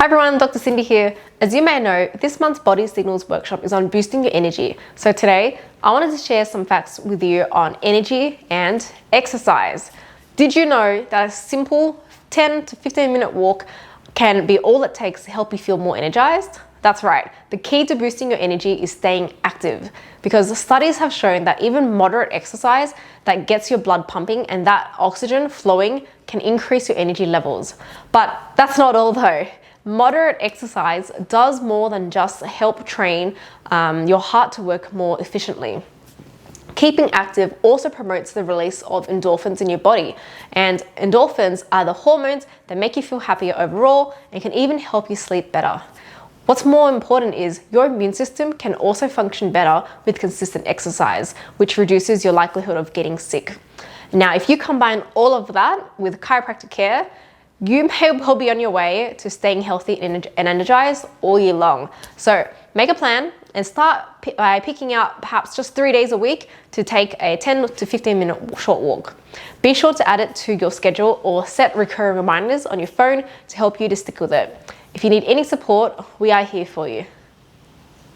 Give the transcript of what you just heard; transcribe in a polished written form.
Hi everyone, Dr. Cindy here. As you may know, this month's Body Signals workshop is on boosting your energy. So today, I wanted to share some facts with you on energy and exercise. Did you know that a simple 10 to 15 minute walk can be all it takes to help you feel more energized? That's right. The key to boosting your energy is staying active, because the studies have shown that even moderate exercise that gets your blood pumping and that oxygen flowing can increase your energy levels. But that's not all though. Moderate exercise does more than just help train your heart to work more efficiently. Keeping active also promotes the release of endorphins in your body, and endorphins are the hormones that make you feel happier overall and can even help you sleep better. What's more important is your immune system can also function better with consistent exercise, which reduces your likelihood of getting sick. Now, if you combine all of that with chiropractic care, you may well be on your way to staying healthy and energized all year long. So make a plan and start by picking out perhaps just 3 days a week to take a 10 to 15 minute short walk. Be sure to add it to your schedule or set recurring reminders on your phone to help you to stick with it. If you need any support, we are here for you.